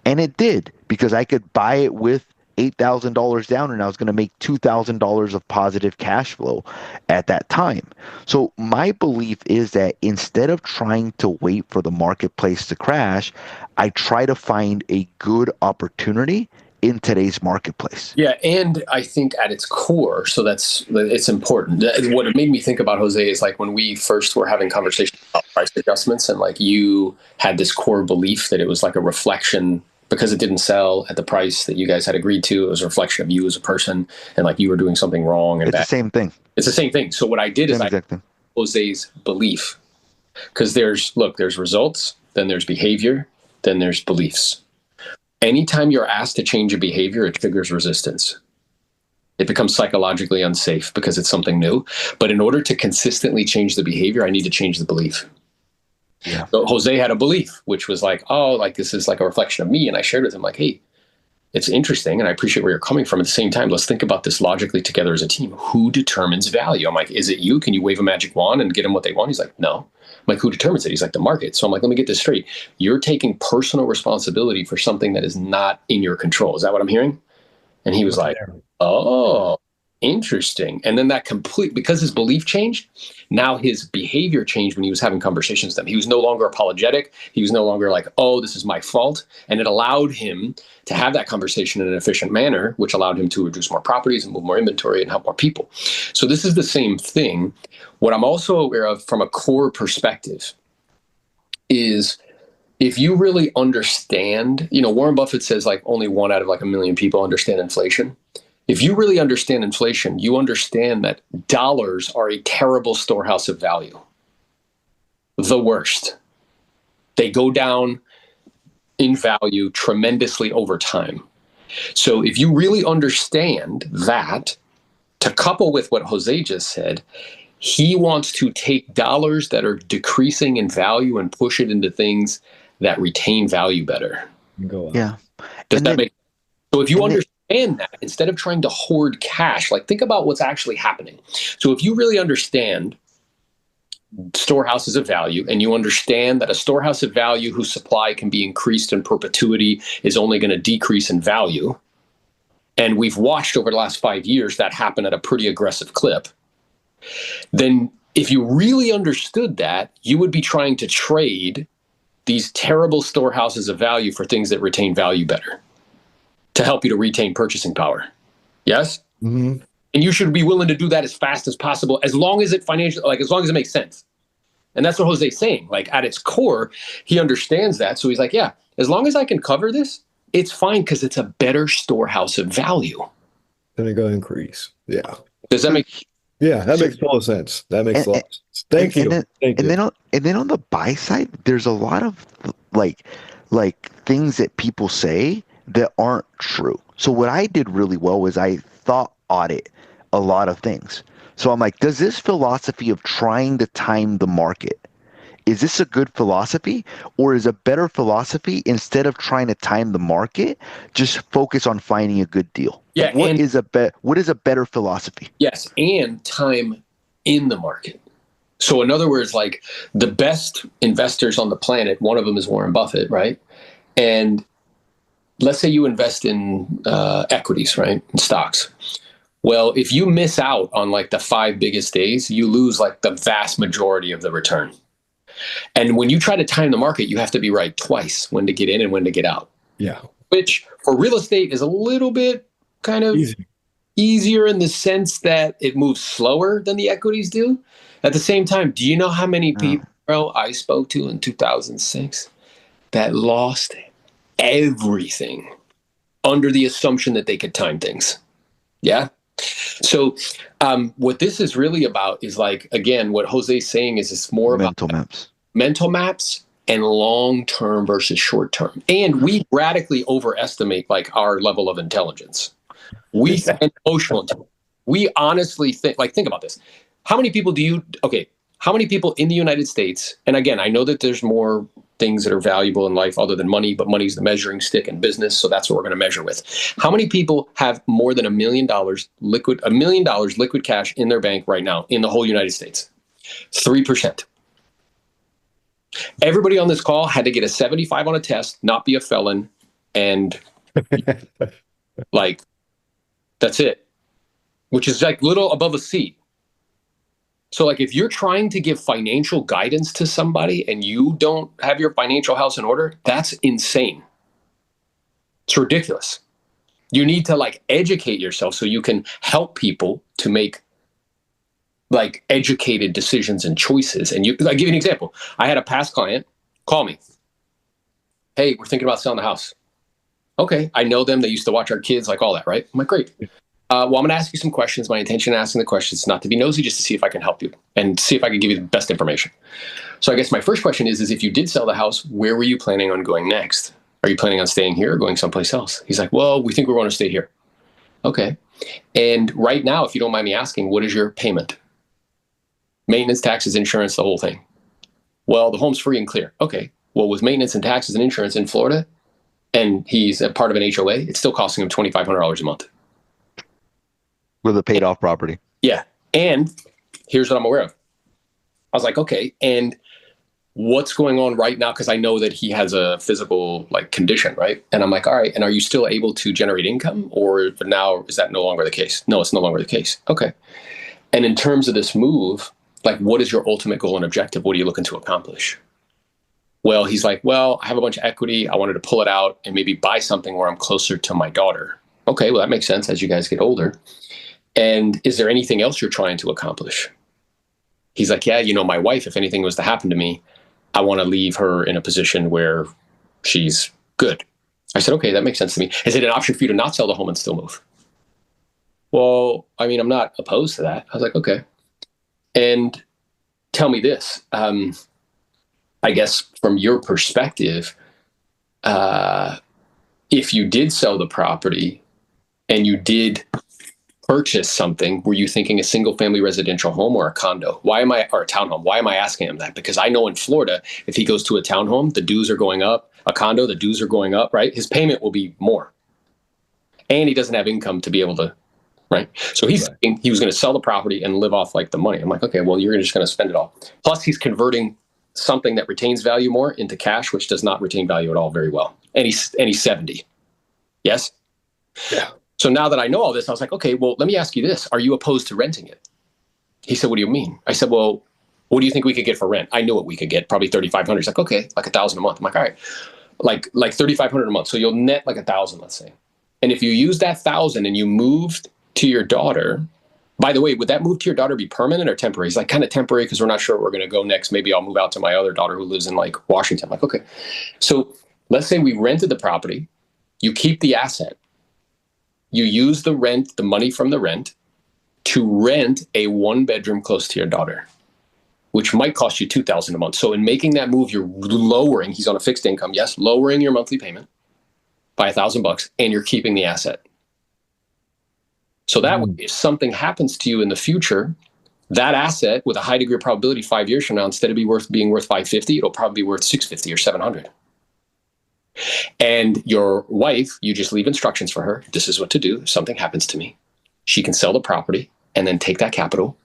And it did, because I could buy it with $8,000 down and I was going to make $2,000 of positive cash flow at that time. So my belief is that instead of trying to wait for the marketplace to crash, I try to find a good opportunity in today's marketplace. Yeah, and I think at its core, so it's important. What it made me think about, Jose, is like when we first were having conversations about price adjustments, and like you had this core belief that it was like a reflection because it didn't sell at the price that you guys had agreed to. It was a reflection of you as a person, and like you were doing something wrong. And it's the same thing. It's the same thing. So what I did is I Jose's belief, because there's results, then there's behavior, then there's beliefs. Anytime you're asked to change a behavior, it triggers resistance. It becomes psychologically unsafe because it's something new. But in order to consistently change the behavior, I need to change the belief. Yeah. So Jose had a belief, which was like, oh, like this is like a reflection of me. And I shared with him like, hey, it's interesting. And I appreciate where you're coming from. At the same time, let's think about this logically together as a team. Who determines value? I'm like, is it you? Can you wave a magic wand and get them what they want? He's like, no. I'm like, who determines it? He's like, the market. So I'm like, let me get this straight. You're taking personal responsibility for something that is not in your control. Is that what I'm hearing? And he was like, oh, interesting. And then because his belief changed, now his behavior changed when he was having conversations with them. He was no longer apologetic. He was no longer like, oh, this is my fault. And it allowed him to have that conversation in an efficient manner, which allowed him to reduce more properties and move more inventory and help more people. So this is the same thing. What I'm also aware of from a core perspective is if you really understand, Warren Buffett says like only 1 out of like 1 million people understand inflation. If you really understand inflation, you understand that dollars are a terrible storehouse of value. The worst. They go down in value tremendously over time. So if you really understand that, to couple with what Jose just said, he wants to take dollars that are decreasing in value and push it into things that retain value better. Go on. Yeah. Does And that then, make sense? So if you and then, understand that, instead of trying to hoard cash, like think about what's actually happening. So if you really understand storehouses of value, and you understand that a storehouse of value whose supply can be increased in perpetuity is only going to decrease in value, and we've watched over the last 5 years that happen at a pretty aggressive clip, then if you really understood that, you would be trying to trade these terrible storehouses of value for things that retain value better to help you to retain purchasing power. Yes? Mm-hmm. And you should be willing to do that as fast as possible, as long as it financially, like as long as it makes sense. And that's what Jose's saying. Like at its core, he understands that. So he's like, yeah, as long as I can cover this, it's fine because it's a better storehouse of value. Then it go increase. Yeah. Does that make Yeah, that makes total sense. That makes a lot of sense. Thank you. Thank you. and then on the buy side, there's a lot of like things that people say that aren't true. So what I did really well was I thought audit a lot of things. So I'm like, does this philosophy of trying to time the market, is this a good philosophy, or is a better philosophy, instead of trying to time the market, just focus on finding a good deal? Yeah, What is a better philosophy? Yes, and time in the market. So in other words, like the best investors on the planet, one of them is Warren Buffett, right? And let's say you invest in equities, right? In stocks. Well, if you miss out on like the 5 biggest days, you lose like the vast majority of the return. And when you try to time the market, you have to be right twice, when to get in and when to get out. Yeah. Which for real estate is a little bit kind of easier in the sense that it moves slower than the equities do. At the same time, do you know how many people I spoke to in 2006 that lost everything under the assumption that they could time things? Yeah. So what this is really about is like, again, what Jose's saying is it's more Mental about maps. Mental maps and long-term versus short-term. And we radically overestimate like our level of intelligence. We and emotional intelligence. We honestly think about this. How many people how many people in the United States, and again, I know that there's more things that are valuable in life other than money, but money's the measuring stick in business, so that's what we're going to measure with. How many people have more than $1 million liquid cash in their bank right now in the whole United States? 3%. Everybody on this call had to get a 75 on a test, not be a felon, and like that's it, which is like little above a C. So like if you're trying to give financial guidance to somebody and you don't have your financial house in order, that's insane. It's ridiculous. You need to like educate yourself so you can help people to make like educated decisions and choices. And I'll give you an example. I had a past client call me. Hey, we're thinking about selling the house. Okay, I know them. They used to watch our kids, like all that, right? I'm like, great. Well, I'm going to ask you some questions. My intention in asking the questions is not to be nosy, just to see if I can help you and see if I can give you the best information. So I guess my first question is if you did sell the house, where were you planning on going next? Are you planning on staying here or going someplace else? He's like, well, we think we're going to stay here. Okay. And right now, if you don't mind me asking, what is your payment? Maintenance, taxes, insurance, the whole thing. Well, the home's free and clear. Okay. Well, with maintenance and taxes and insurance in Florida, and he's a part of an HOA, it's still costing him $2,500 a month. With a paid off property. Yeah. And here's what I'm aware of. I was like, okay. And what's going on right now? Because I know that he has a physical like condition, right? And I'm like, all right. And are you still able to generate income, or now is that no longer the case? No, it's no longer the case. Okay. And in terms of this move, like, what is your ultimate goal and objective? What are you looking to accomplish? Well, he's like, well, I have a bunch of equity. I wanted to pull it out and maybe buy something where I'm closer to my daughter. Okay, well, that makes sense as you guys get older. And is there anything else you're trying to accomplish? He's like, yeah, my wife, if anything was to happen to me, I want to leave her in a position where she's good. I said, okay, that makes sense to me. Is it an option for you to not sell the home and still move? well, I mean, I'm not opposed to that. I was like, okay. And tell me this. I guess from your perspective, uh, if you did sell the property and you did purchase something, were you thinking a single family residential home or a condo? Or a townhome? Why am I asking him that? Because I know in Florida, if he goes to a townhome, the dues are going up. A condo, the dues are going up, right? His payment will be more. And he doesn't have income to be able to, right? So he's thinking he was going to sell the property and live off like the money. I'm like, okay, well, you're just going to spend it all. Plus, he's converting something that retains value more into cash, which does not retain value at all very well. And he's 70. Yes? Yeah. So now that I know all this, I was like, okay, well, let me ask you this. Are you opposed to renting it? He said, what do you mean? I said, well, what do you think we could get for rent? I knew what we could get, probably 3,500. He's like, okay, like $1,000 a month. I'm like, all right, like 3,500 a month. So you'll net like 1,000, let's say. And if you use that 1,000 and you moved to your daughter, by the way, would that move to your daughter be permanent or temporary? He's like, kind of temporary because we're not sure where we're going to go next. Maybe I'll move out to my other daughter who lives in like Washington. I'm like, okay. So let's say we rented the property. You keep the asset. You use the rent, the money from the rent, to rent a 1-bedroom close to your daughter, which might cost you $2,000 a month. So in making that move, you're lowering, he's on a fixed income, yes, lowering your monthly payment by $1,000, and you're keeping the asset. So that way, if something happens to you in the future, that asset with a high degree of probability 5 years from now, instead of being worth 550, it'll probably be worth 650 or 700. And your wife, you just leave instructions for her. This is what to do if something happens to me. She can sell the property and then take that capital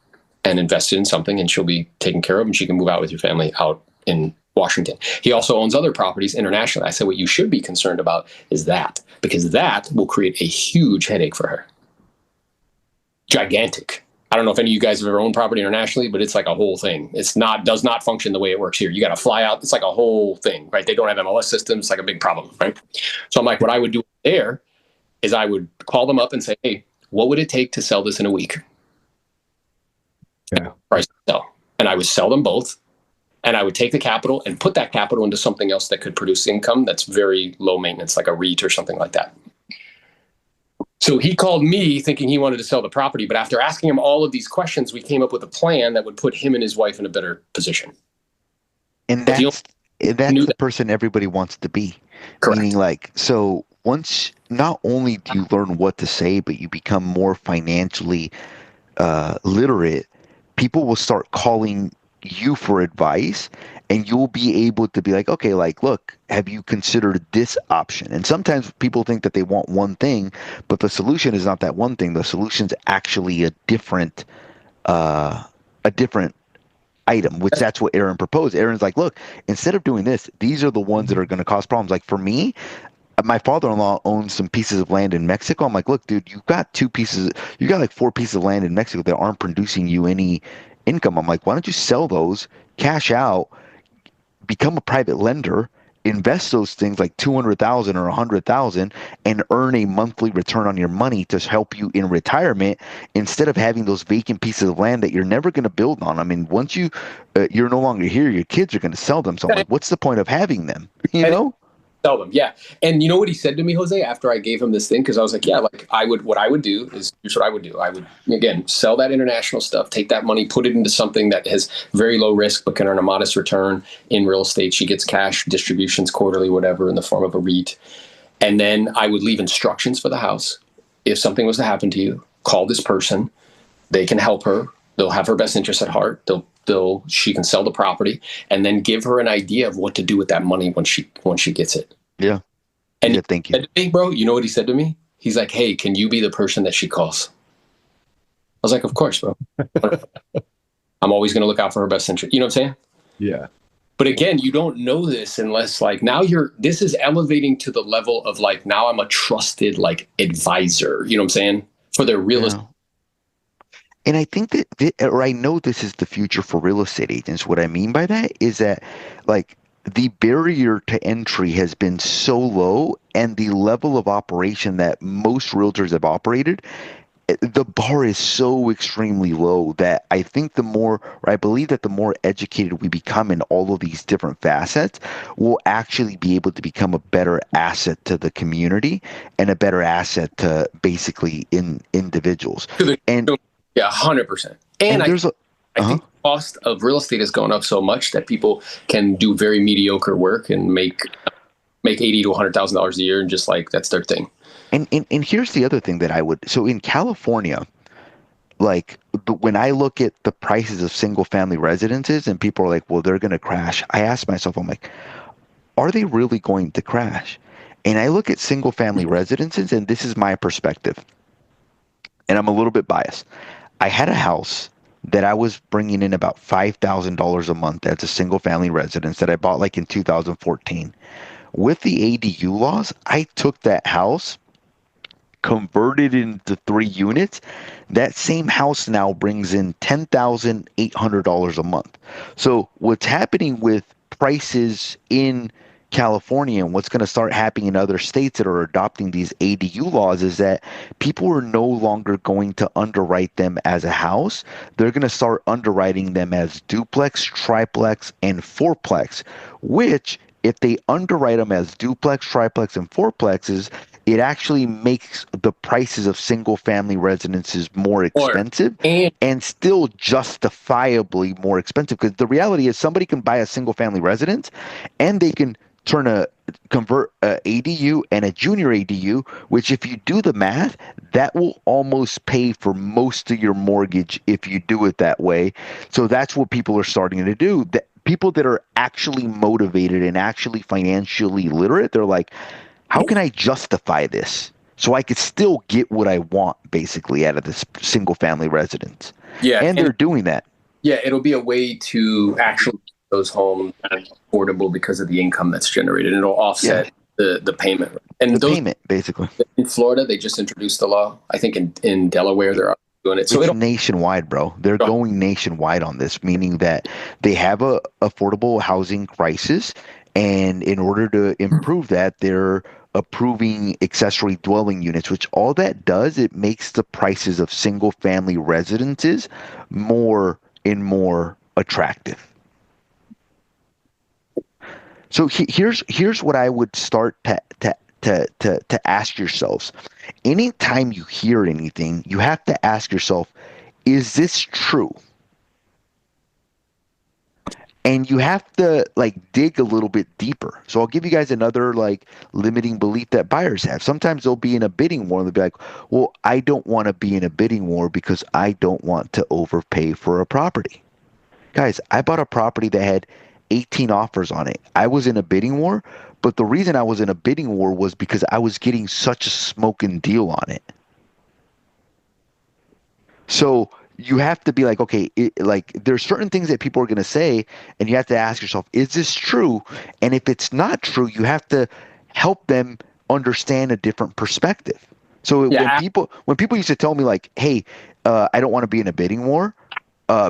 and invest it in something, and she'll be taken care of, and she can move out with your family out in Washington. He also owns other properties internationally. I said, what you should be concerned about is that, because that will create a huge headache for her. Gigantic. I don't know if any of you guys have ever owned property internationally, but it's like a whole thing. Does not function the way it works here. You got to fly out. It's like a whole thing, right? They don't have MLS systems. It's like a big problem, right? So I'm like, what I would do there is I would call them up and say, hey, what would it take to sell this in a week? Yeah. Price to sell. And I would sell them both. And I would take the capital and put that capital into something else that could produce income that's very low maintenance, like a REIT or something like that. So he called me thinking he wanted to sell the property, but after asking him all of these questions, we came up with a plan that would put him and his wife in a better position. And that's the person everybody wants to be. Correct. Meaning, like, so once not only do you learn what to say, but you become more financially literate, people will start calling you for advice, and you'll be able to be like, okay, like, look, have you considered this option? And sometimes people think that they want one thing, but the solution is not that one thing. The solution's actually a different item, which that's what Aaron proposed. Aaron's like, look, instead of doing this, these are the ones that are going to cause problems. Like for me, my father-in-law owns some pieces of land in Mexico. I'm like, look, dude, you got like 4 pieces of land in Mexico that aren't producing you any income. I'm like, why don't you sell those, cash out, become a private lender, invest those things like 200,000 or 100,000, and earn a monthly return on your money to help you in retirement, instead of having those vacant pieces of land that you're never going to build on. I mean, once you're no longer here, your kids are going to sell them. So I'm like, what's the point of having them? You know? Sell them, yeah. And you know what he said to me, Jose, after I gave him this thing? Because I was like, yeah, like what I would do is, here's what I would do. I would, again, sell that international stuff, take that money, put it into something that has very low risk but can earn a modest return in real estate. She gets cash distributions quarterly, whatever, in the form of a REIT. And then I would leave instructions for the house. If something was to happen to you, call this person. They can help her. They'll have her best interest at heart. She can sell the property, and then give her an idea of what to do with that money when she gets it. Yeah. And yeah, thank you. Hey, bro, you know what he said to me? He's like, hey, can you be the person that she calls? I was like, of course, bro. I'm always going to look out for her best interest. You know what I'm saying? Yeah. But again, you don't know this unless like now this is elevating to the level of like, now I'm a trusted like advisor, you know what I'm saying? For their real estate. And I think or I know this is the future for real estate agents. What I mean by that is that, like, the barrier to entry has been so low, and the level of operation that most realtors have operated the bar is so extremely low that I think or I believe that the more educated we become in all of these different facets, we'll actually be able to become a better asset to the community and a better asset to basically individuals. To the And yeah, 100%. And there's I think the cost of real estate has gone up so much that people can do very mediocre work and make $80,000 to $100,000 a year, and just like that's their thing. And here's the other thing that so in California, like when I look at the prices of single family residences and people are like, well, they're going to crash. I ask myself, I'm like, are they really going to crash? And I look at single family residences, and this is my perspective, and I'm a little bit biased. I had a house that I was bringing in about $5,000 a month as a single family residence that I bought like in 2014. With the ADU laws, I took that house, converted into 3 units. That same house now brings in $10,800 a month. So what's happening with prices in California and what's going to start happening in other states that are adopting these ADU laws is that people are no longer going to underwrite them as a house. They're going to start underwriting them as duplex, triplex, and fourplex, which if they underwrite them as duplex, triplex, and fourplexes, it actually makes the prices of single family residences more expensive and still justifiably more expensive. Because the reality is somebody can buy a single family residence and they can convert a ADU and a junior ADU, which if you do the math, that will almost pay for most of your mortgage if you do it that way. So that's what people are starting to do. People that are actually motivated and actually financially literate, they're like, how can I justify this so I could still get what I want basically out of this single family residence? Yeah. And they're doing that. Yeah, it'll be a way to actually make those homes affordable because of the income that's generated. And it'll offset the payment. And the payment, basically. In Florida, they just introduced the law. I think in Delaware, they're doing it. So it's nationwide, bro. They're going nationwide on this, meaning that they have a affordable housing crisis. And in order to improve that, they're approving accessory dwelling units, which all that does, it makes the prices of single family residences more and more attractive. So here's what I would start to ask yourselves. Anytime you hear anything, you have to ask yourself, is this true? And you have to dig a little bit deeper. So I'll give you guys another limiting belief that buyers have. Sometimes they'll be in a bidding war and they'll be like, well, I don't want to be in a bidding war because I don't want to overpay for a property. Guys, I bought a property that had 18 offers on it. I was in a bidding war, but the reason I was in a bidding war was because I was getting such a smoking deal on it. So you have to be like, okay, there's certain things that people are going to say, and you have to ask yourself, is this true? And if it's not true, you have to help them understand a different perspective. So when people used to tell me like, hey, I don't want to be in a bidding war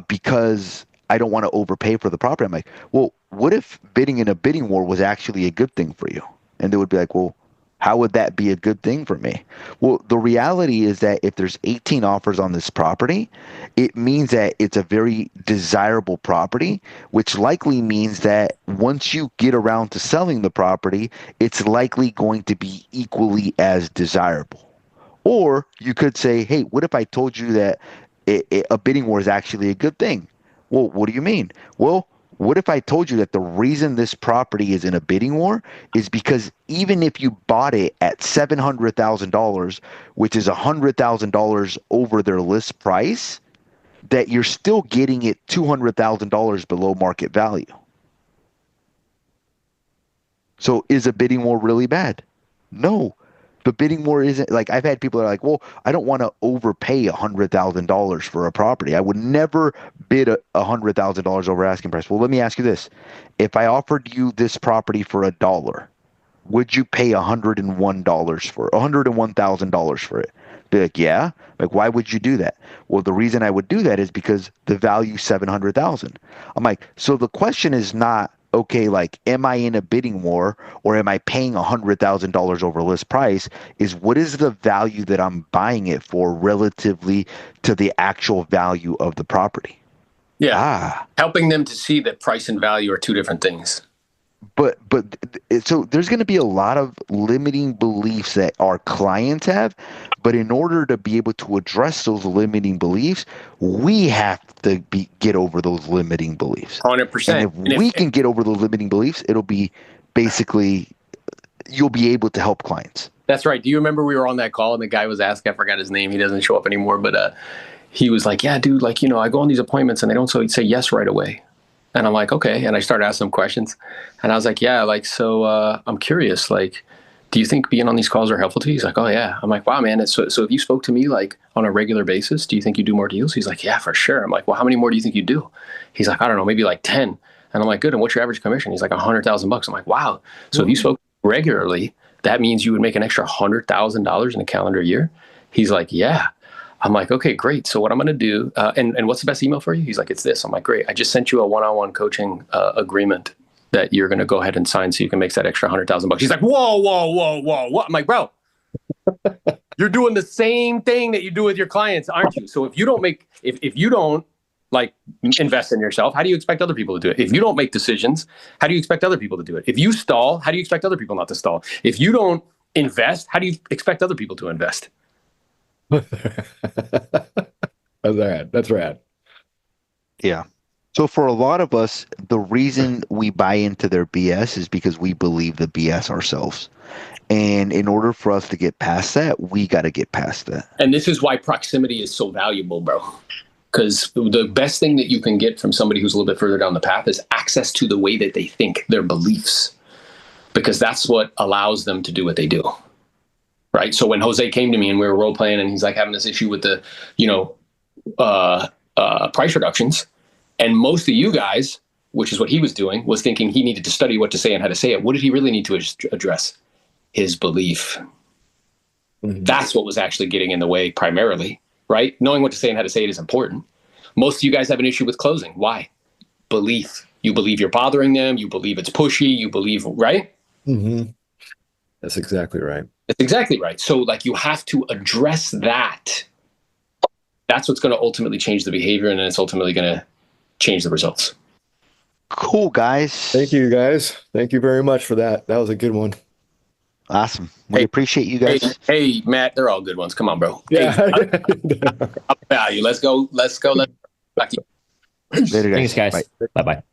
because I don't want to overpay for the property. I'm like, well, what if bidding in a bidding war was actually a good thing for you? And they would be like, well, how would that be a good thing for me? Well, the reality is that if there's 18 offers on this property, it means that it's a very desirable property, which likely means that once you get around to selling the property, it's likely going to be equally as desirable. Or you could say, hey, what if I told you that a bidding war is actually a good thing? Well, what do you mean? Well, what if I told you that the reason this property is in a bidding war is because even if you bought it at $700,000, which is $100,000 over their list price, that you're still getting it $200,000 below market value? So is a bidding war really bad? No. The bidding war isn't I've had people that are like, well, I don't want to overpay $100,000 for a property. I would never bid $100,000 over asking price. Well, let me ask you this. If I offered you this property for $1, would you pay $101 for it? Be like, yeah. Like, why would you do that? Well, the reason I would do that is because the value $700,000. I'm like, so the question is not okay, like, am I in a bidding war or am I paying $100,000 over list price? Is what is the value that I'm buying it for relatively to the actual value of the property? Yeah. Helping them to see that price and value are two different things. But so there's going to be a lot of limiting beliefs that our clients have, but in order to be able to address those limiting beliefs, we have to get over those limiting beliefs. 100%. And if we can get over those limiting beliefs, it'll be basically you'll be able to help clients. That's right. Do you remember we were on that call and the guy was asking, I forgot his name, he doesn't show up anymore, but he was like, yeah, dude, like, I go on these appointments and they don't say yes right away. And I'm like, okay. And I started asking him questions. And I was like, yeah, like, so I'm curious, like, do you think being on these calls are helpful to you? He's like, oh, yeah. I'm like, wow, man. So if you spoke to me, like, on a regular basis, do you think you do more deals? He's like, yeah, for sure. I'm like, well, how many more do you think you do? He's like, I don't know, maybe like 10. And I'm like, good. And what's your average commission? He's like, $100,000. I'm like, wow. So if you spoke regularly, that means you would make an extra $100,000 in a calendar year? He's like, yeah. I'm like, okay, great. So what I'm going to do, and what's the best email for you? He's like, it's this. I'm like, great. I just sent you a one-on-one coaching agreement that you're going to go ahead and sign so you can make that extra $100,000. He's like, whoa, whoa, whoa, whoa, what? I'm like, bro, you're doing the same thing that you do with your clients, aren't you? So if you don't like invest in yourself, how do you expect other people to do it? If you don't make decisions, how do you expect other people to do it? If you stall, how do you expect other people not to stall? If you don't invest, how do you expect other people to invest? That's rad. Yeah. So for a lot of us, the reason we buy into their BS is because we believe the BS ourselves. And in order for us to get past that, we got to get past that. And this is why proximity is so valuable, bro. Because the best thing that you can get from somebody who's a little bit further down the path is access to the way that they think, their beliefs. Because that's what allows them to do what they do. Right. So when Jose came to me and we were role playing and he's like having this issue with the, price reductions, and most of you guys, which is what he was doing, was thinking he needed to study what to say and how to say it. What did he really need to address? His belief. Mm-hmm. That's what was actually getting in the way primarily. Right. Knowing what to say and how to say it is important. Most of you guys have an issue with closing. Why? Belief. You believe you're bothering them. You believe it's pushy. You believe, right? Mm-hmm. That's exactly right. That's exactly right. So like you have to address that. That's what's going to ultimately change the behavior, and then it's ultimately going to change the results. Cool, guys. Thank you, guys. Thank you very much for that. That was a good one. Awesome. We appreciate you guys. Hey, Matt, they're all good ones. Come on, bro. Yeah. Hey, value. Let's go. Later, guys. Thanks, guys. Bye-bye.